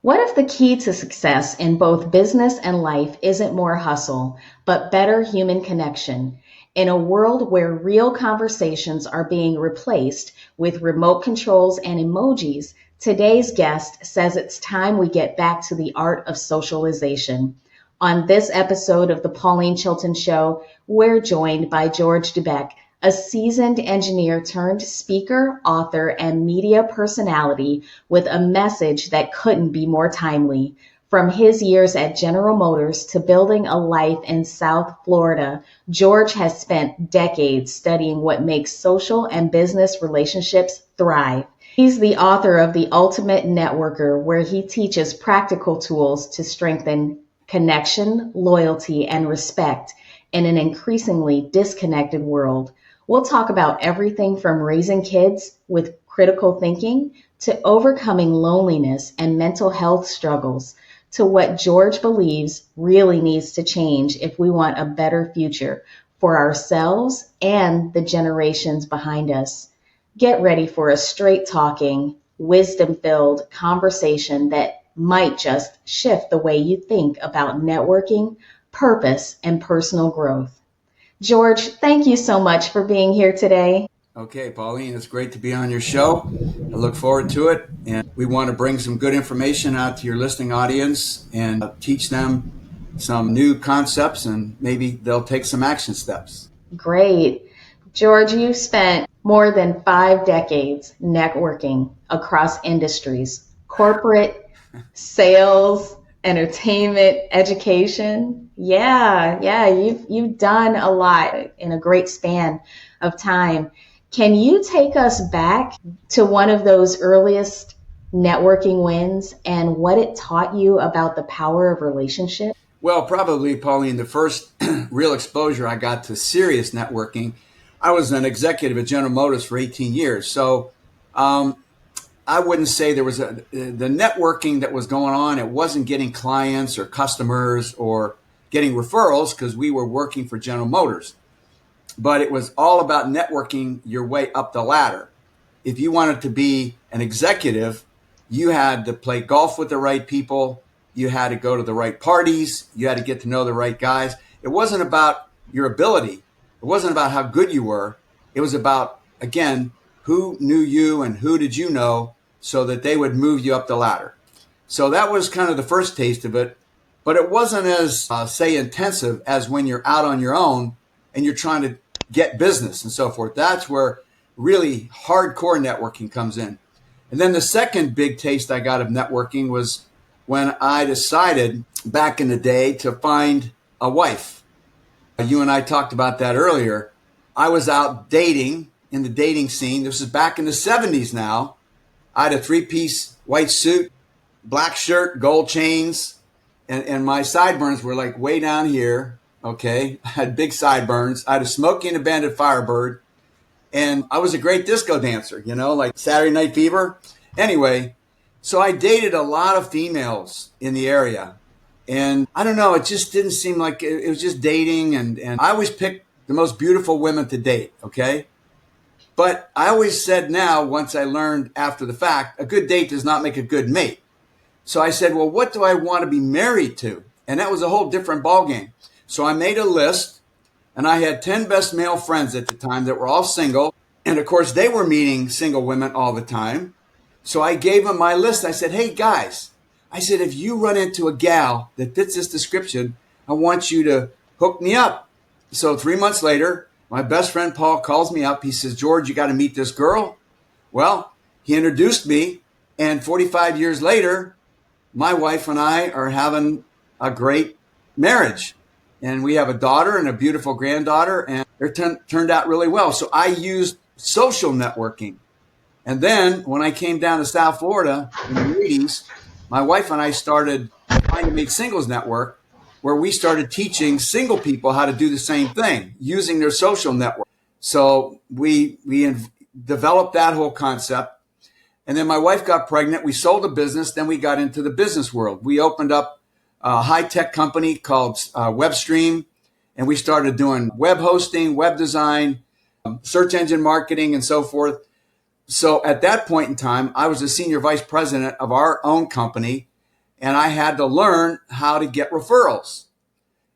What if the key to success in both business and life isn't more hustle, but better human connection? In a world where real conversations are being replaced with remote controls and emojis, today's guest says it's time we get back to the art of socialization. On this episode of the Pauline Chilton Show, we're joined by George Dubec, a seasoned engineer turned speaker, author, and media personality with a message that couldn't be more timely. From his years at General Motors to building a life in South Florida, George has spent decades studying what makes social and business relationships thrive. He's the author of The Ultimate Networker, where he teaches practical tools to strengthen connection, loyalty, and respect in an increasingly disconnected world. We'll talk about everything from raising kids with critical thinking to overcoming loneliness and mental health struggles to what George believes really needs to change if we want a better future for ourselves and the generations behind us. Get ready for a straight talking, wisdom filled conversation that might just shift the way you think about networking, purpose, and personal growth. George, thank you so much for being here today. Okay, Pauline, it's great to be on your show. I look forward to it. And we want to bring some good information out to your listening audience and teach them some new concepts, and maybe they'll take some action steps. Great. George, you've spent more than 5 decades networking across industries, corporate, sales, entertainment, education. Yeah, you've done a lot in a great span of time. Can you take us back to one of those earliest networking wins and what it taught you about the power of relationships? Well, probably, Pauline, the first real exposure I got to serious networking, I was an executive at General Motors for 18 years. So I wouldn't say there was the networking that was going on. It wasn't getting clients or customers or getting referrals because we were working for General Motors. But it was all about networking your way up the ladder. If you wanted to be an executive, you had to play golf with the right people. You had to go to the right parties. You had to get to know the right guys. It wasn't about your ability. It wasn't about how good you were. It was about, again, who knew you and who did you know so that they would move you up the ladder. So that was kind of the first taste of it. But it wasn't as, say, intensive as when you're out on your own and you're trying to get business and so forth. That's where really hardcore networking comes in. And then the second big taste I got of networking was when I decided back in the day to find a wife. You and I talked about that earlier. I was out dating in the dating scene. This is back in the 70s now. I had a 3-piece white suit, black shirt, gold chains, and my sideburns were like way down here. Okay, I had big sideburns. I had a Smokey and the Bandit Firebird, and I was a great disco dancer, like Saturday Night Fever. Anyway, so I dated a lot of females in the area, and I don't know, it just didn't seem like it was just dating, and I always picked the most beautiful women to date, okay? But I always said now, once I learned after the fact, a good date does not make a good mate. So I said, well, what do I want to be married to? And that was a whole different ballgame. So I made a list, and I had 10 best male friends at the time that were all single. And of course, they were meeting single women all the time. So I gave them my list. I said, hey, guys, I said, if you run into a gal that fits this description, I want you to hook me up. So 3 months later, my best friend Paul calls me up. He says, George, you got to meet this girl. Well, he introduced me. And 45 years later, my wife and I are having a great marriage. And we have a daughter and a beautiful granddaughter, and it turned out really well. So I used social networking. And then when I came down to South Florida in the 80s, my wife and I started Trying to Make Singles Network, where we started teaching single people how to do the same thing using their social network. So we developed that whole concept. And then my wife got pregnant. We sold the business. Then we got into the business world. We opened up a high-tech company called WebStream, and we started doing web hosting, web design, search engine marketing, and so forth. So at that point in time, I was the senior vice president of our own company, and I had to learn how to get referrals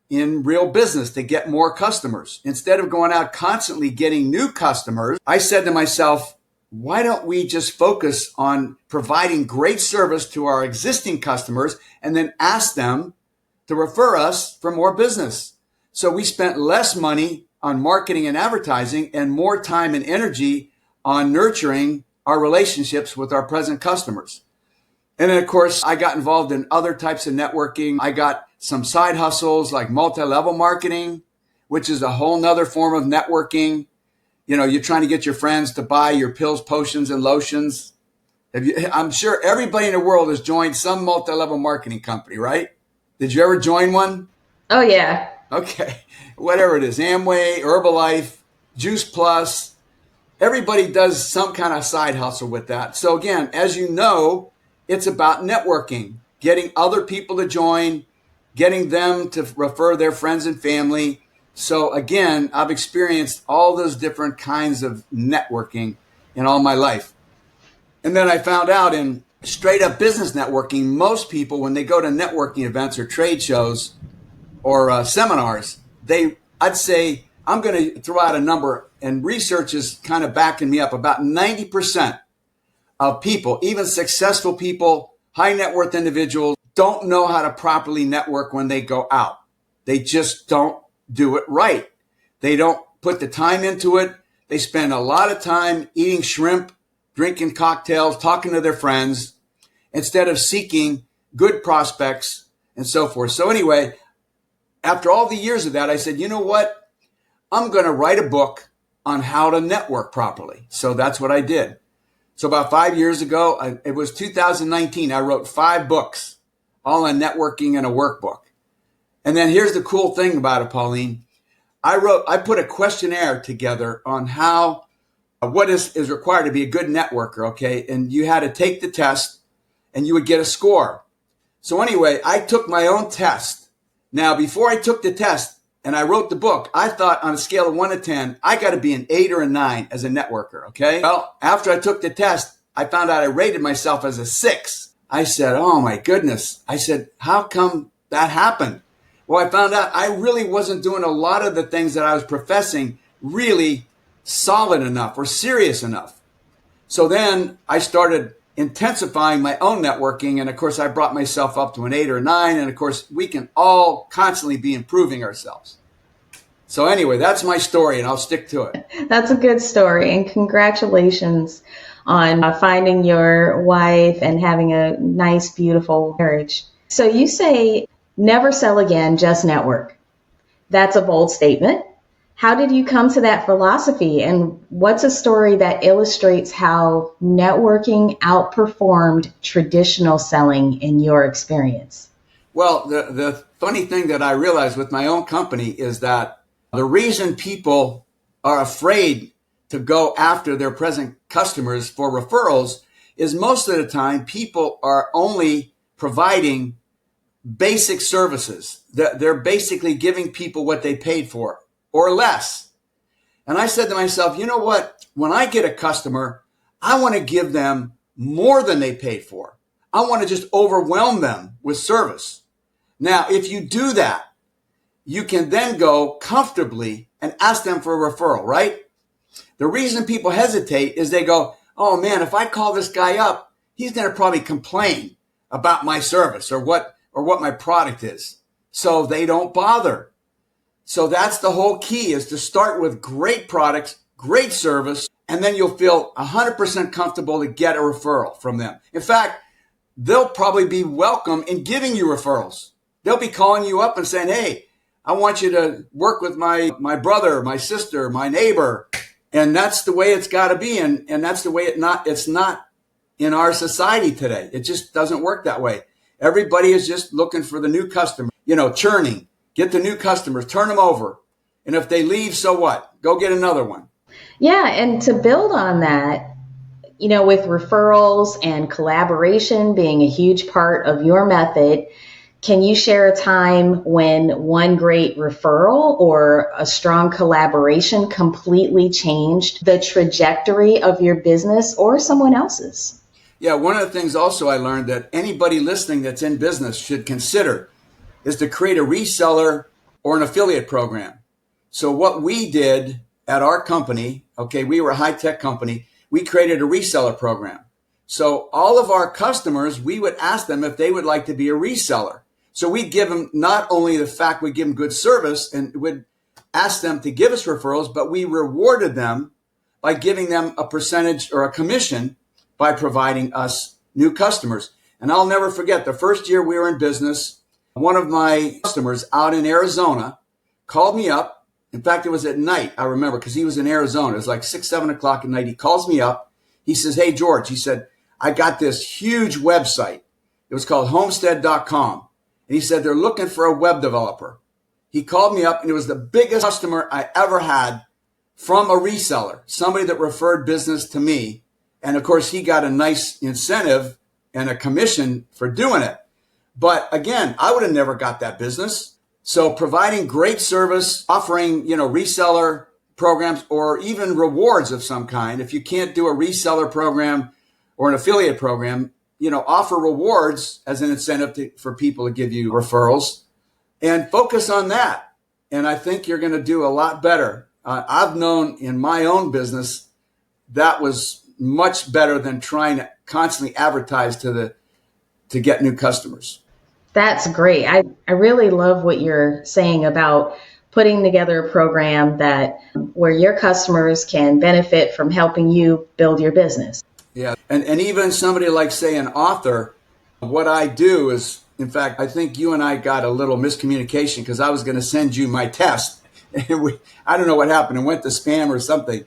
in real business to get more customers. Instead of going out constantly getting new customers, I said to myself, why don't we just focus on providing great service to our existing customers and then ask them to refer us for more business? So we spent less money on marketing and advertising and more time and energy on nurturing our relationships with our present customers. And then, of course, I got involved in other types of networking. I got some side hustles like multi-level marketing, which is a whole nother form of networking. You know, you're trying to get your friends to buy your pills, potions, and lotions. I'm sure everybody in the world has joined some multi-level marketing company, right? Did you ever join one? Oh, yeah. Okay. Whatever it is, Amway, Herbalife, Juice Plus. Everybody does some kind of side hustle with that. So again, as you know, it's about networking, getting other people to join, getting them to refer their friends and family. So again, I've experienced all those different kinds of networking in all my life. And then I found out in straight up business networking, most people, when they go to networking events or trade shows or seminars, I'd say, I'm going to throw out a number, and research is kind of backing me up. About 90% of people, even successful people, high net worth individuals, don't know how to properly network when they go out. They just don't do it right. They don't put the time into it. They spend a lot of time eating shrimp, drinking cocktails, talking to their friends, instead of seeking good prospects and so forth. So anyway, after all the years of that, I said, you know what? I'm going to write a book on how to network properly. So that's what I did. So about 5 years ago, it was 2019, I wrote 5 books, all on networking and a workbook. And then here's the cool thing about it, Pauline. I put a questionnaire together on what is required to be a good networker, okay? And you had to take the test and you would get a score. So anyway, I took my own test. Now, before I took the test and I wrote the book, I thought on a scale of 1 to 10, I got to be an 8 or a 9 as a networker, okay? Well, after I took the test, I found out I rated myself as a 6. I said, oh my goodness. I said, how come that happened? Well, I found out I really wasn't doing a lot of the things that I was professing really solid enough or serious enough. So then I started intensifying my own networking. And of course, I brought myself up to an 8 or a 9. And of course, we can all constantly be improving ourselves. So anyway, that's my story and I'll stick to it. That's a good story. And congratulations on finding your wife and having a nice, beautiful marriage. So you say, never sell again, just network. That's a bold statement. How did you come to that philosophy? And what's a story that illustrates how networking outperformed traditional selling in your experience? Well, the funny thing that I realized with my own company is that the reason people are afraid to go after their present customers for referrals is most of the time people are only providing basic services. They're basically giving people what they paid for or less. And I said to myself, you know what? When I get a customer, I want to give them more than they paid for. I want to just overwhelm them with service. Now, if you do that, you can then go comfortably and ask them for a referral, right? The reason people hesitate is they go, oh man, if I call this guy up, he's going to probably complain about my service or what my product is. So they don't bother. So that's the whole key, is to start with great products, great service, and then you'll feel 100% comfortable to get a referral from them. In fact, they'll probably be welcome in giving you referrals. They'll be calling you up and saying, hey, I want you to work with my brother, my sister, my neighbor. And that's the way it's got to be. And that's the way it's not in our society today. It just doesn't work that way. Everybody is just looking for the new customer, churning. Get the new customers, turn them over. And if they leave, so what? Go get another one. Yeah, and to build on that, with referrals and collaboration being a huge part of your method, Can you share a time when one great referral or a strong collaboration completely changed the trajectory of your business or someone else's? Yeah, one of the things also I learned that anybody listening that's in business should consider is to create a reseller or an affiliate program. So what we did at our company, okay, we were a high-tech company, we created a reseller program. So all of our customers, we would ask them if they would like to be a reseller. So we'd give them not only the fact we give them good service and would ask them to give us referrals, but we rewarded them by giving them a percentage or a commission by providing us new customers. And I'll never forget the first year we were in business, one of my customers out in Arizona called me up. In fact, it was at night, I remember, because he was in Arizona. It was like 6, 7 o'clock at night. He calls me up. He says, "Hey, George," he said, "I got this huge website. It was called homestead.com. And he said, they're looking for a web developer." He called me up, and it was the biggest customer I ever had from a reseller, somebody that referred business to me. And of course, he got a nice incentive and a commission for doing it. But again, I would have never got that business. So providing great service, offering, reseller programs or even rewards of some kind. If you can't do a reseller program or an affiliate program, offer rewards as an incentive for people to give you referrals and focus on that. And I think you're going to do a lot better. I've known in my own business that was much better than trying to constantly advertise to get new customers. That's great. I really love what you're saying about putting together a program that where your customers can benefit from helping you build your business. Yeah. And even somebody like, say, an author, what I do is, in fact, I think you and I got a little miscommunication because I was going to send you my test. And I don't know what happened. It went to spam or something.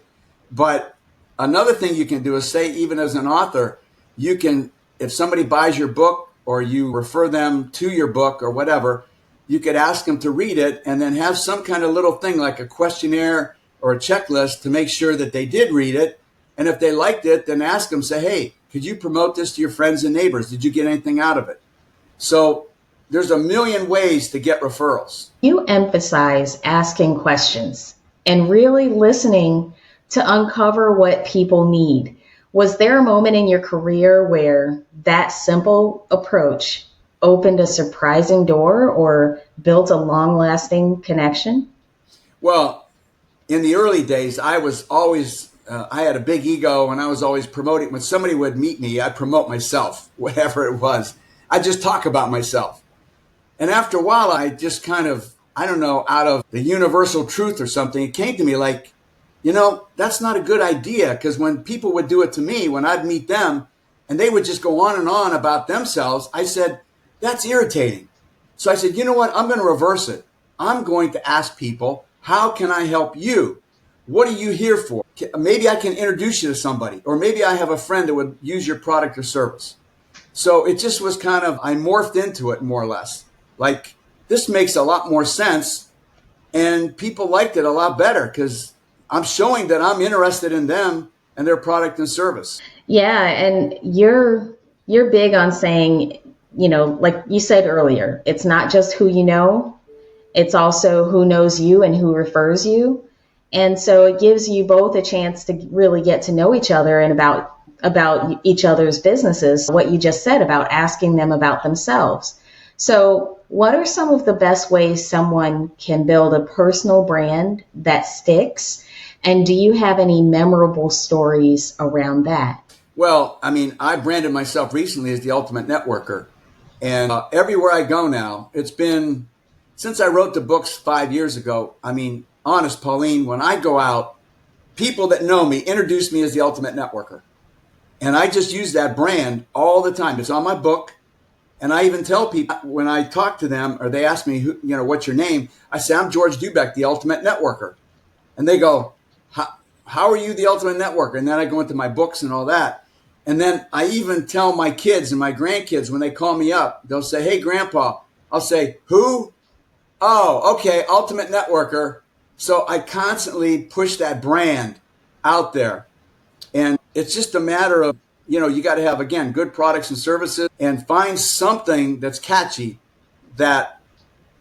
But another thing you can do is say, even as an author, you can, if somebody buys your book or you refer them to your book or whatever, you could ask them to read it and then have some kind of little thing like a questionnaire or a checklist to make sure that they did read it. And if they liked it, then ask them, say, "Hey, could you promote this to your friends and neighbors? Did you get anything out of it?" So there's a million ways to get referrals. You emphasize asking questions and really listening to uncover what people need. Was there a moment in your career where that simple approach opened a surprising door or built a long-lasting connection? Well, in the early days, I was always, I had a big ego and I was always promoting. When somebody would meet me, I'd promote myself, whatever it was. I'd just talk about myself. And after a while, I just kind of, I don't know, out of the universal truth or something, it came to me like, that's not a good idea. Because when people would do it to me, when I'd meet them and they would just go on and on about themselves, I said, that's irritating. So I said, you know what? I'm going to reverse it. I'm going to ask people, how can I help you? What are you here for? Maybe I can introduce you to somebody, or maybe I have a friend that would use your product or service. So it just was kind of, I morphed into it more or less. Like, this makes a lot more sense. And people liked it a lot better because I'm showing that I'm interested in them and their product and service. Yeah, and you're big on saying, like you said earlier, it's not just who you know, it's also who knows you and who refers you. And so it gives you both a chance to really get to know each other and about each other's businesses, what you just said about asking them about themselves. So what are some of the best ways someone can build a personal brand that sticks? And do you have any memorable stories around that? Well, I branded myself recently as the ultimate networker. And everywhere I go now, it's been since I wrote the books 5 years ago. Honest, Pauline, when I go out, people that know me introduce me as the ultimate networker. And I just use that brand all the time. It's on my book. And I even tell people when I talk to them or they ask me, what's your name? I say, I'm George Dubec, the ultimate networker. And they go, how are you the ultimate networker? And then I go into my books and all that. And then I even tell my kids and my grandkids when they call me up, they'll say, "Hey, Grandpa." I'll say, "Who?" "Oh, okay, ultimate networker." So I constantly push that brand out there. And it's just a matter of, you got to have, again, good products and services and find something that's catchy that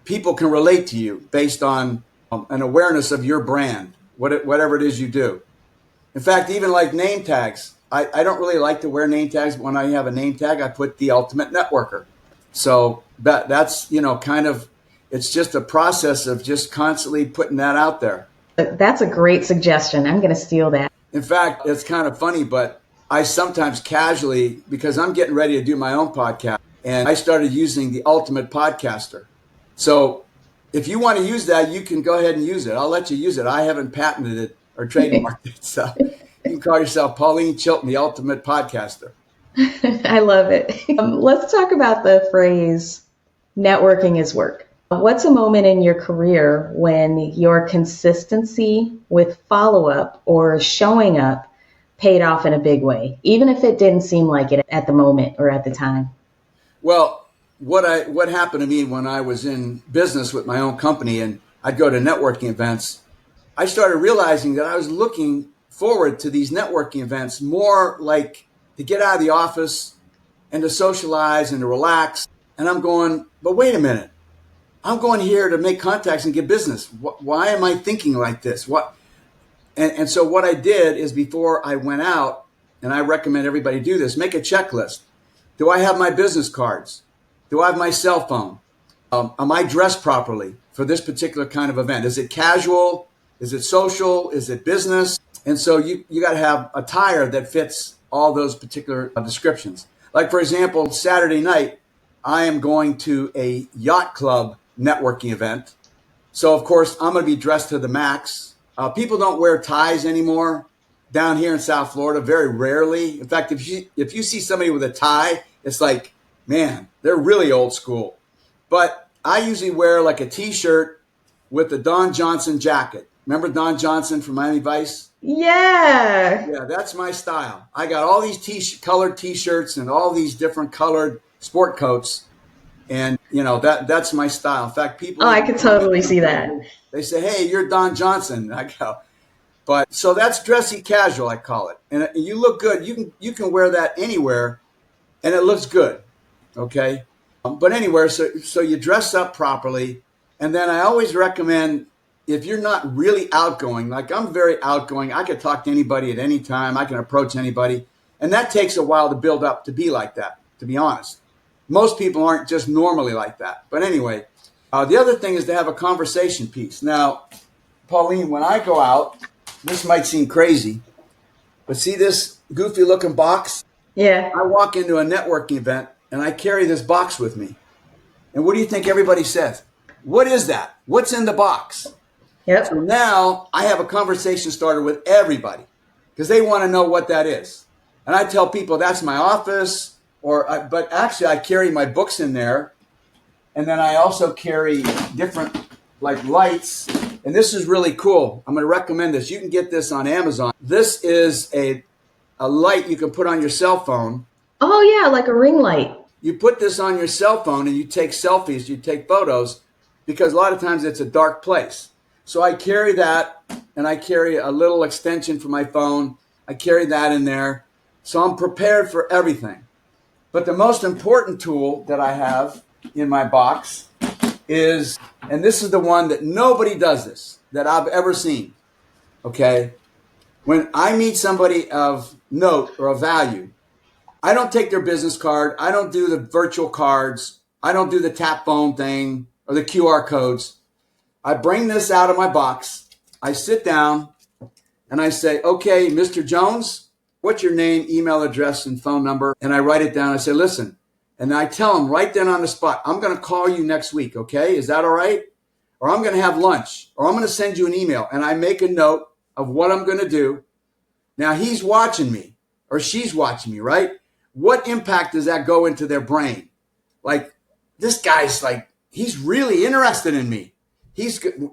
people can relate to you based on an awareness of your brand, whatever it is you do. In fact, even like name tags, I don't really like to wear name tags, but when I have a name tag, I put the ultimate networker. So that's, kind of, it's just a process of just constantly putting that out there. That's a great suggestion. I'm going to steal that. In fact, it's kind of funny, but I sometimes casually, because I'm getting ready to do my own podcast, and I started using the ultimate podcaster. So if you want to use that, you can go ahead and use it. I'll let you use it. I haven't patented it or trademarked it. So you can call yourself Pauline Chilton, the ultimate podcaster. I love it. Let's talk about the phrase networking is work. What's a moment in your career when your consistency with follow-up or showing up paid off in a big way, even if it didn't seem like it at the moment or at the time? Well, what happened to me when I was in business with my own company and I'd go to networking events, I started realizing that I was looking forward to these networking events more like to get out of the office and to socialize and to relax. And I'm going, but wait a minute. I'm going here to make contacts and get business. Why am I thinking like this? And so what I did is before I went out, and I recommend everybody do this, make a checklist. Do I have my business cards? Do I have my cell phone? Am I dressed properly for this particular kind of event? Is it casual? Is it social? Is it business? And so you got to have attire that fits all those particular descriptions. Like, for example, Saturday night, I am going to a yacht club networking event. So, of course, I'm going to be dressed to the max. People don't wear ties anymore down here in South Florida, very rarely. In fact, if you see somebody with a tie, it's like, man, they're really old school. But I usually wear like a T-shirt with the Don Johnson jacket. Remember Don Johnson from Miami Vice? Yeah. Yeah, that's my style. I got all these colored T-shirts and all these different colored sport coats. And, that's my style. In fact, people... Oh, I could totally see that. They say, hey, you're Don Johnson. I go, but so that's dressy casual, I call it. And you look good. You can wear that anywhere and it looks good. Okay. But anywhere. So you dress up properly. And then I always recommend, if you're not really outgoing, like I'm very outgoing, I can talk to anybody at any time. I can approach anybody. And that takes a while to build up to be like that, to be honest. Most people aren't just normally like that. But anyway, the other thing is to have a conversation piece. Now, Pauline, when I go out, this might seem crazy, but see this goofy looking box? Yeah. I walk into a networking event and I carry this box with me. And what do you think everybody says? What is that? What's in the box? Yep. So now I have a conversation starter with everybody because they want to know what that is. And I tell people that's my office, but actually I carry my books in there. And then I also carry different like lights. And this is really cool. I'm going to recommend this. You can get this on Amazon. This is a light you can put on your cell phone. Oh, yeah, like a ring light. You put this on your cell phone and you take selfies, you take photos, because a lot of times it's a dark place. So I carry that, and I carry a little extension for my phone. I carry that in there. So I'm prepared for everything. But the most important tool that I have in my box is, and this is the one that nobody does this, that I've ever seen, okay? When I meet somebody of note or of value, I don't take their business card. I don't do the virtual cards. I don't do the tap phone thing or the QR codes. I bring this out of my box. I sit down and I say, okay, Mr. Jones, what's your name, email address, and phone number? And I write it down. I say, listen, and I tell them right then on the spot, I'm going to call you next week, okay? Is that all right? Or I'm going to have lunch, or I'm going to send you an email. And I make a note of what I'm going to do. Now, he's watching me, or she's watching me, right? What impact does that go into their brain? Like, this guy's like, he's really interested in me.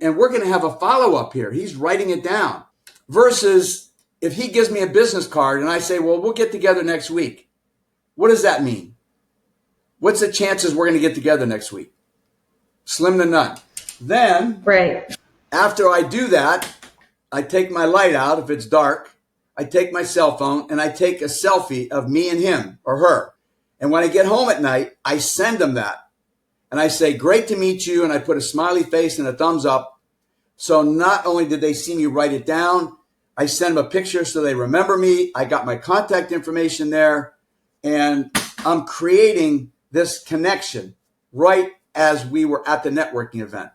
And we're going to have a follow-up here. He's writing it down. Versus if he gives me a business card and I say, well, we'll get together next week. What does that mean? What's the chances we're going to get together next week? Slim to none. Then, right after I do that, I take my light out if it's dark. I take my cell phone and I take a selfie of me and him or her. And when I get home at night, I send them that. and I say, great to meet you. And I put a smiley face and a thumbs up. So not only did they see me write it down, I send them a picture so they remember me. I got my contact information there, and I'm creating this connection right as we were at the networking event.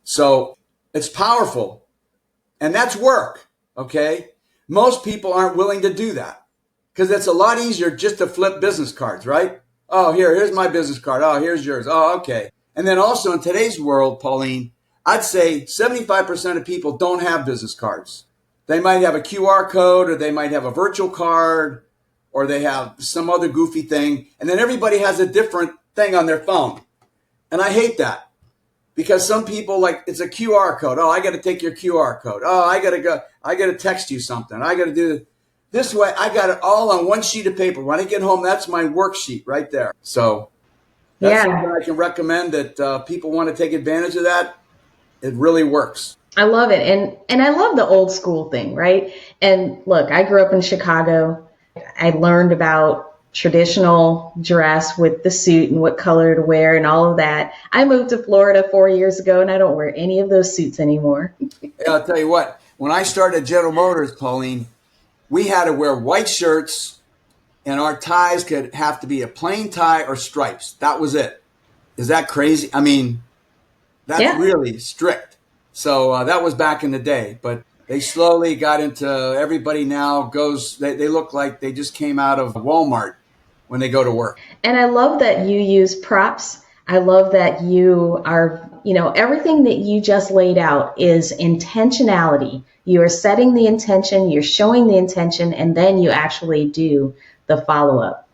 So it's powerful, and that's work, okay? Most people aren't willing to do that because it's a lot easier just to flip business cards, right? Oh, here's my business card. Oh, here's yours. Oh, okay. And then also in today's world, Pauline, I'd say 75% of people don't have business cards. They might have a QR code, or they might have a virtual card, or they have some other goofy thing. And then everybody has a different thing on their phone. And I hate that because some people, like, it's a QR code. Oh, I got to take your QR code. Oh, I got to text you something. I got to do this way. I got it all on one sheet of paper. When I get home, that's my worksheet right there. So that's something I can recommend that people want to take advantage of that. It really works. I love it. And I love the old school thing, right? And look, I grew up in Chicago. I learned about traditional dress with the suit and what color to wear and all of that. I moved to Florida 4 years ago, and I don't wear any of those suits anymore. I'll tell you what, when I started General Motors, Pauline, we had to wear white shirts, and our ties could have to be a plain tie or stripes. That was it. Is that crazy? I mean, that's really strict. So that was back in the day, but they slowly got into, everybody now goes, they look like they just came out of Walmart when they go to work. And I love that you use props. I love that you are, everything that you just laid out is intentionality. You are setting the intention, you're showing the intention, and then you actually do the follow-up.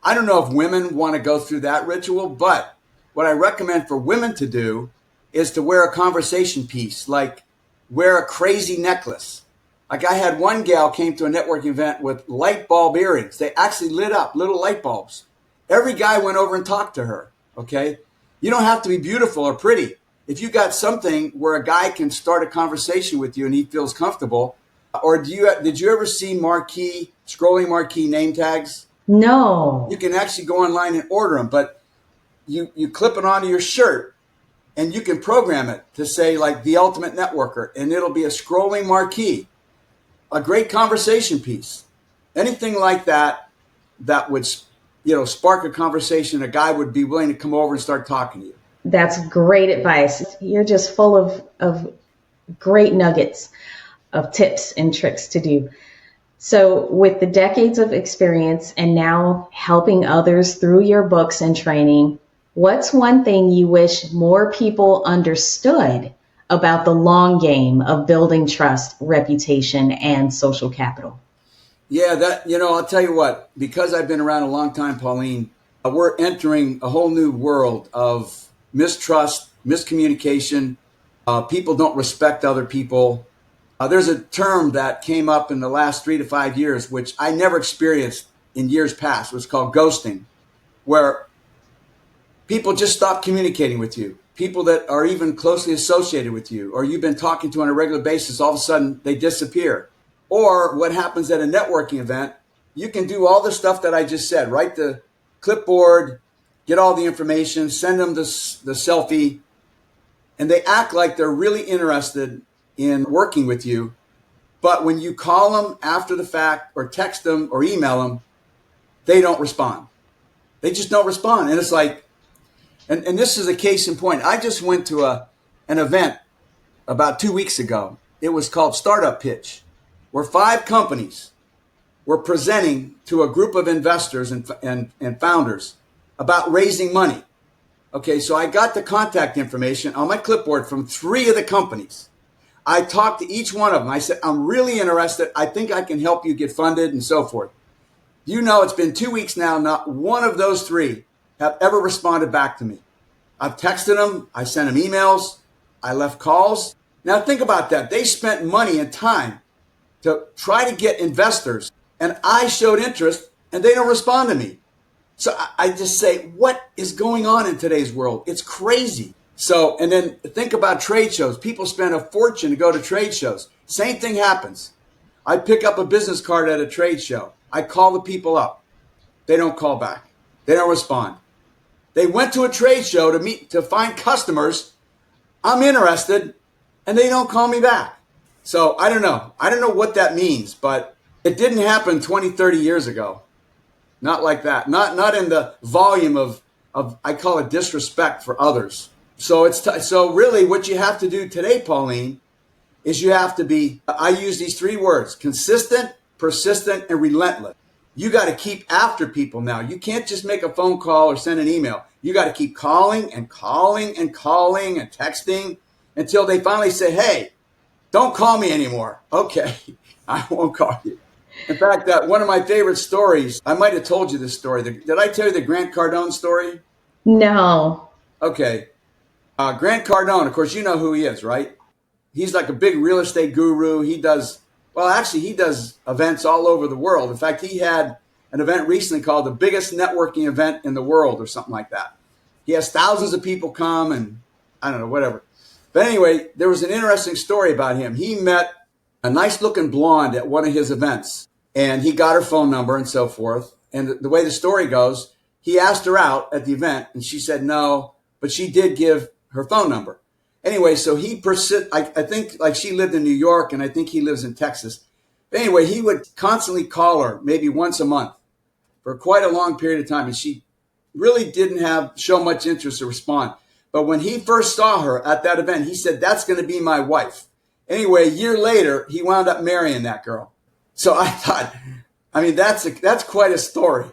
I don't know if women want to go through that ritual, but what I recommend for women to do is to wear a conversation piece, like wear a crazy necklace. Like I had one gal came to a networking event with light bulb earrings. They actually lit up, little light bulbs. Every guy went over and talked to her, okay? You don't have to be beautiful or pretty. If you got something where a guy can start a conversation with you and he feels comfortable, or did you ever see scrolling marquee name tags? No. You can actually go online and order them, but you clip it onto your shirt, and you can program it to say, like, the ultimate networker, and it'll be a scrolling marquee, a great conversation piece. Anything like that would, spark a conversation. A guy would be willing to come over and start talking to you. That's great advice. You're just full of great nuggets of tips and tricks to do. So with the decades of experience and now helping others through your books and training, what's one thing you wish more people understood about the long game of building trust, reputation, and social capital? Yeah, I'll tell you what, because I've been around a long time, Pauline, we're entering a whole new world of mistrust, miscommunication. People don't respect other people. There's a term that came up in the last 3 to 5 years, which I never experienced in years past. It was called ghosting, where people just stop communicating with you. People that are even closely associated with you, or you've been talking to on a regular basis, all of a sudden they disappear. Or what happens at a networking event, you can do all the stuff that I just said, write the clipboard, get all the information, send them the selfie, and they act like they're really interested in working with you. But when you call them after the fact or text them or email them, they don't respond. They just don't respond. And it's like, and this is a case in point. I just went to an event about 2 weeks ago. It was called Startup Pitch, where 5 companies were presenting to a group of investors and founders about raising money. Okay, so I got the contact information on my clipboard from 3 of the companies. I talked to each one of them. I said, I'm really interested. I think I can help you get funded and so forth. It's been 2 weeks now. Not one of those 3 have ever responded back to me. I've texted them. I sent them emails. I left calls. Now think about that. They spent money and time to try to get investors, and I showed interest, and they don't respond to me. So I just say, what is going on in today's world? It's crazy. So, and then think about trade shows. People spend a fortune to go to trade shows. Same thing happens. I pick up a business card at a trade show. I call the people up. They don't call back. They don't respond. They went to a trade show to find customers. I'm interested, and they don't call me back. So I don't know. I don't know what that means, but it didn't happen 20, 30 years ago. Not like that. Not in the volume of I call it disrespect for others. So so really what you have to do today, Pauline, is you have to be, I use these three words: consistent, persistent, and relentless. You got to keep after people now. You can't just make a phone call or send an email. You got to keep calling and calling and calling and texting until they finally say, hey, don't call me anymore. Okay, I won't call you. In fact, one of my favorite stories, I might have told you this story. Did I tell you the Grant Cardone story? No. Okay. Grant Cardone, of course, you know who he is, right? He's like a big real estate guru. He does events all over the world. In fact, he had an event recently called the biggest networking event in the world or something like that. He has thousands of people come and I don't know, whatever. But anyway, there was an interesting story about him. He met a nice looking blonde at one of his events and he got her phone number and so forth. And the way the story goes, he asked her out at the event and she said no, but she did give her phone number. Anyway, so he I think like she lived in New York and I think he lives in Texas. But anyway, he would constantly call her maybe once a month for quite a long period of time. And she really didn't show much interest to respond. But when he first saw her at that event, he said, that's going to be my wife. Anyway, a year later, he wound up marrying that girl. So I thought, I mean, that's quite a story.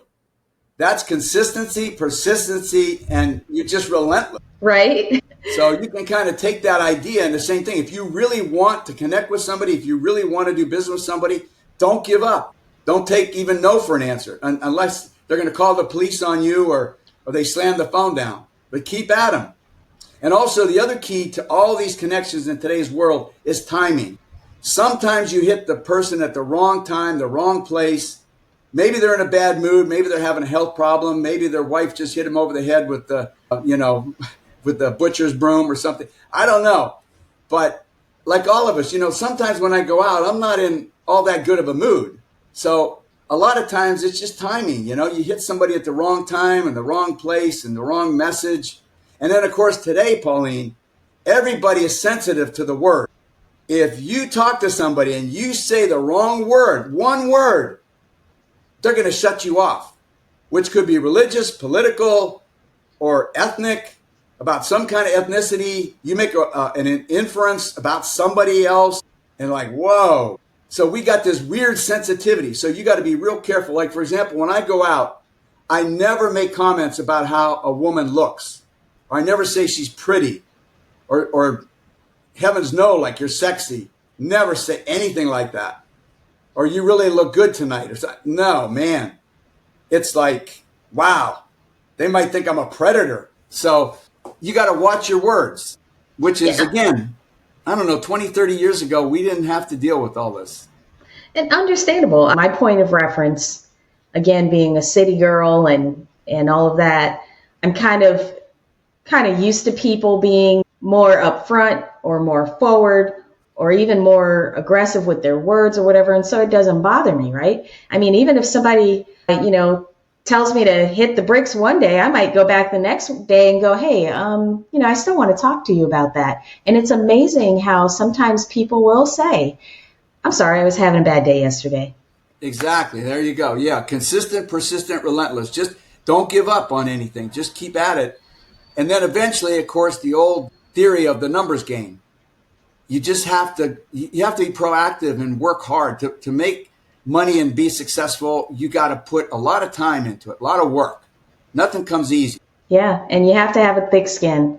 That's consistency, persistency, and you're just relentless. Right. So you can kind of take that idea and the same thing. If you really want to connect with somebody, if you really want to do business with somebody, don't give up. Don't take even no for an answer unless they're going to call the police on you or they slam the phone down. But keep at them. And also the other key to all these connections in today's world is timing. Sometimes you hit the person at the wrong time, the wrong place. Maybe they're in a bad mood. Maybe they're having a health problem. Maybe their wife just hit them over the head with with the butcher's broom or something. I don't know. But like all of us, sometimes when I go out, I'm not in all that good of a mood. So a lot of times it's just timing. You hit somebody at the wrong time and the wrong place and the wrong message. And then, of course, today, Pauline, everybody is sensitive to the word. If you talk to somebody and you say the wrong word, one word, they're going to shut you off, which could be religious, political, or ethnic, about some kind of ethnicity. You make an inference about somebody else and like, whoa. So we got this weird sensitivity. So you got to be real careful. Like, for example, when I go out, I never make comments about how a woman looks. Or I never say she's pretty or heavens no, like you're sexy. Never say anything like that. Or you really look good tonight. Or something. No, man. It's like, wow, they might think I'm a predator. So you got to watch your words, which is, again, I don't know, 20, 30 years ago, we didn't have to deal with all this. And understandable. My point of reference, again, being a city girl and all of that, I'm kind of used to people being more upfront or more forward or even more aggressive with their words or whatever. And so it doesn't bother me, right? I mean, even if somebody, tells me to hit the bricks one day, I might go back the next day and go, hey, I still want to talk to you about that. And it's amazing how sometimes people will say, I'm sorry, I was having a bad day yesterday. Exactly. There you go. Yeah. Consistent, persistent, relentless. Just don't give up on anything. Just keep at it. And then eventually, of course, the old theory of the numbers game. You just have to be proactive and work hard to make money and be successful. You got to put a lot of time into it, a lot of work. Nothing comes easy. Yeah. And you have to have a thick skin,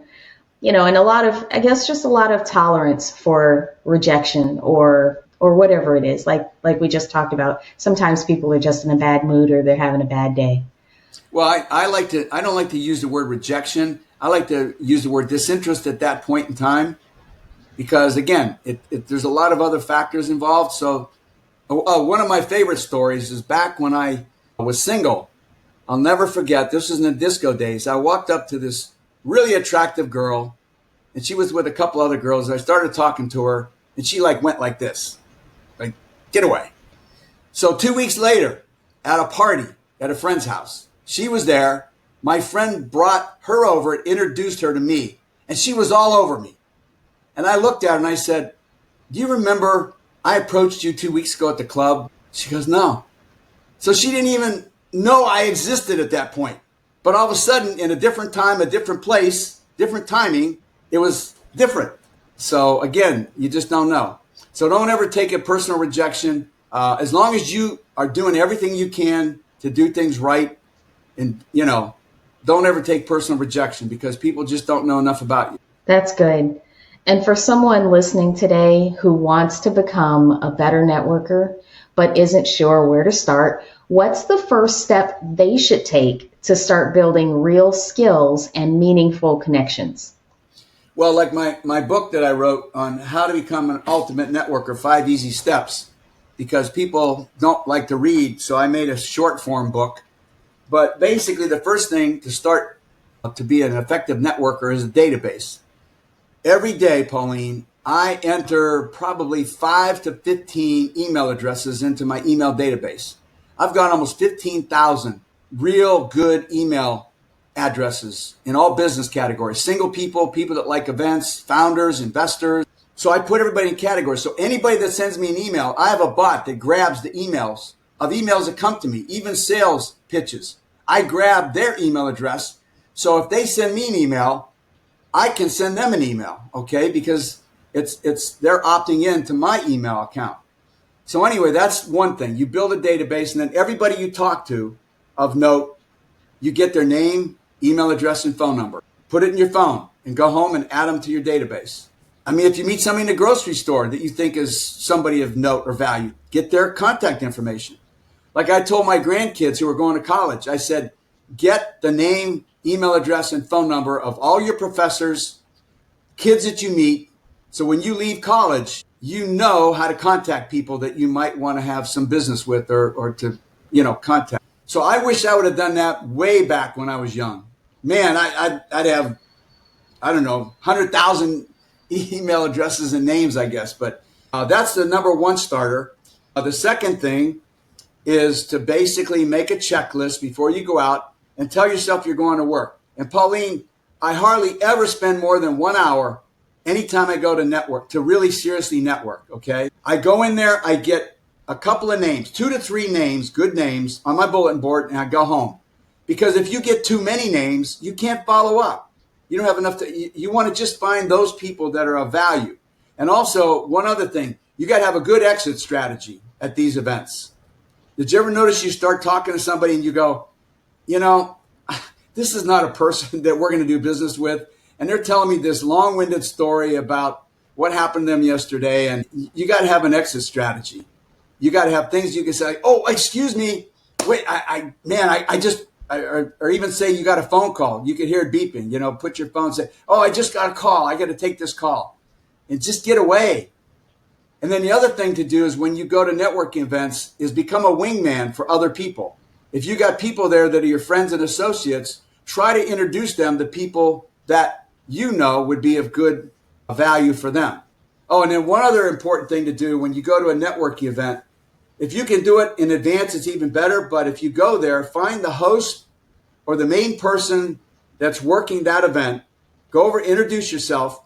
and a lot of tolerance for rejection or whatever it is. Like we just talked about. Sometimes people are just in a bad mood or they're having a bad day. Well, I don't like to use the word rejection. I like to use the word disinterest at that point in time because, again, there's a lot of other factors involved. So one of my favorite stories is back when I was single. I'll never forget. This was in the disco days. I walked up to this really attractive girl, and she was with a couple other girls. I started talking to her, and she went like this, like, get away. So 2 weeks later, at a party at a friend's house, she was there, My friend brought her over and introduced her to me, and she was all over me. And I looked at her and I said, do you remember I approached you 2 weeks ago at the club? She goes, no. So she didn't even know I existed at that point. But all of a sudden, in a different time, a different place, different timing, it was different. So again, you just don't know. So don't ever take a personal rejection. As long as you are doing everything you can to do things right, and don't ever take personal rejection, because people just don't know enough about you. That's good. And for someone listening today who wants to become a better networker but isn't sure where to start, what's the first step they should take to start building real skills and meaningful connections? Well, like my book that I wrote on how to become an ultimate networker, 5 Easy Steps, because people don't like to read, so I made a short form book. But basically, the first thing to start to be an effective networker is a database. Every day, Pauline, I enter probably 5 to 15 email addresses into my email database. I've got almost 15,000 real good email addresses in all business categories. Single people, people that like events, founders, investors. So I put everybody in categories. So anybody that sends me an email, I have a bot that grabs the emails that come to me, even sales pitches. I grab their email address. So if they send me an email, I can send them an email, okay? Because they're opting in to my email account. So anyway, that's one thing. You build a database, and then everybody you talk to of note, you get their name, email address, and phone number. Put it in your phone and go home and add them to your database. I mean, if you meet somebody in the grocery store that you think is somebody of note or value, get their contact information. Like I told my grandkids who were going to college, I said, get the name, email address, and phone number of all your professors, kids that you meet. So when you leave college, you know how to contact people that you might want to have some business with or to, contact. So I wish I would have done that way back when I was young. Man, I'd have, 100,000 email addresses and names, I guess. But that's the number one starter. The second thing is to basically make a checklist before you go out and tell yourself you're going to work. And Pauline, I hardly ever spend more than 1 hour anytime I go to network, to really seriously network, okay? I go in there, I get a couple of names, 2 to 3 names, good names on my bulletin board, and I go home. Because if you get too many names, you can't follow up. You don't have enough you want to just find those people that are of value. And also, one other thing, you got to have a good exit strategy at these events. Did you ever notice you start talking to somebody and you go, this is not a person that we're going to do business with. And they're telling me this long-winded story about what happened to them yesterday. And you got to have an exit strategy. You got to have things you can say, oh, excuse me. Wait, or even say you got a phone call. You could hear it beeping, put your phone and say, oh, I just got a call. I got to take this call. And just get away. And then the other thing to do is when you go to networking events is become a wingman for other people. If you got people there that are your friends and associates, try to introduce them to people that would be of good value for them. Oh, and then one other important thing to do when you go to a networking event, if you can do it in advance, it's even better. But if you go there, find the host or the main person that's working that event, go over, introduce yourself,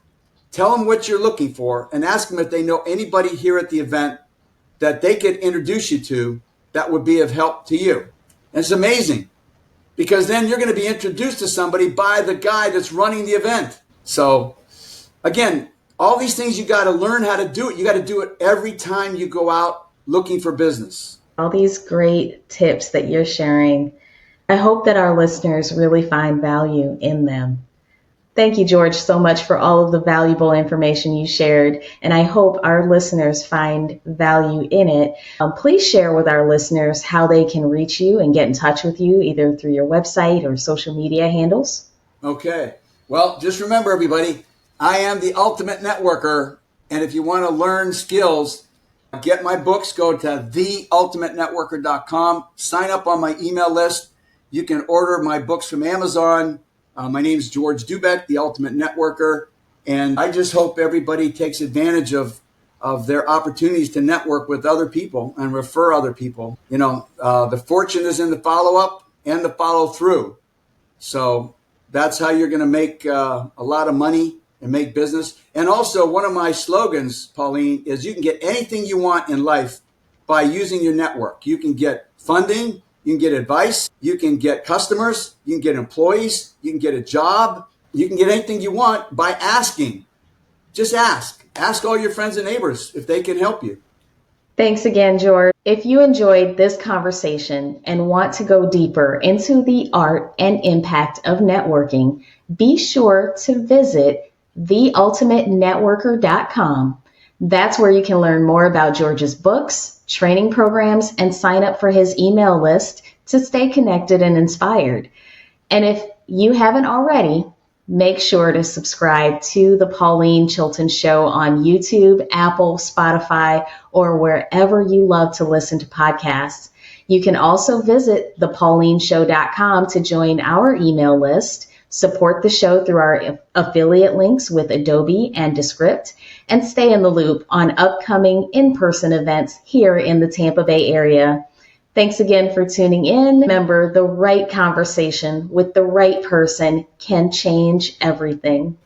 tell them what you're looking for, and ask them if they know anybody here at the event that they could introduce you to that would be of help to you. And it's amazing because then you're going to be introduced to somebody by the guy that's running the event. So again, all these things, you got to learn how to do it. You got to do it every time you go out looking for business. All these great tips that you're sharing, I hope that our listeners really find value in them. Thank you, George, so much for all of the valuable information you shared, and I hope our listeners find value in it. Please share with our listeners how they can reach you and get in touch with you, either through your website or social media handles. Okay. Well, just remember, everybody, I am the ultimate networker, and if you want to learn skills, get my books, go to theultimatenetworker.com, sign up on my email list. You can order my books from Amazon. My name is George Dubec, the Ultimate Networker, and I just hope everybody takes advantage of their opportunities to network with other people and refer other people. The fortune is in the follow-up and the follow-through. So that's how you're going to make a lot of money and make business. And also, one of my slogans, Pauline, is you can get anything you want in life by using your network. You can get funding, you can get advice, you can get customers, you can get employees, you can get a job, you can get anything you want by asking. Just ask. Ask all your friends and neighbors if they can help you. Thanks again, George. If you enjoyed this conversation and want to go deeper into the art and impact of networking, be sure to visit theultimatenetworker.com. That's where you can learn more about George's books, training programs, and sign up for his email list to stay connected and inspired. And if you haven't already, make sure to subscribe to the Pauline Chilton Show on YouTube, Apple, Spotify, or wherever you love to listen to podcasts. You can also visit thepaulineshow.com to join our email list, support the show through our affiliate links with Adobe and Descript, and stay in the loop on upcoming in-person events here in the Tampa Bay area. Thanks again for tuning in. Remember, the right conversation with the right person can change everything.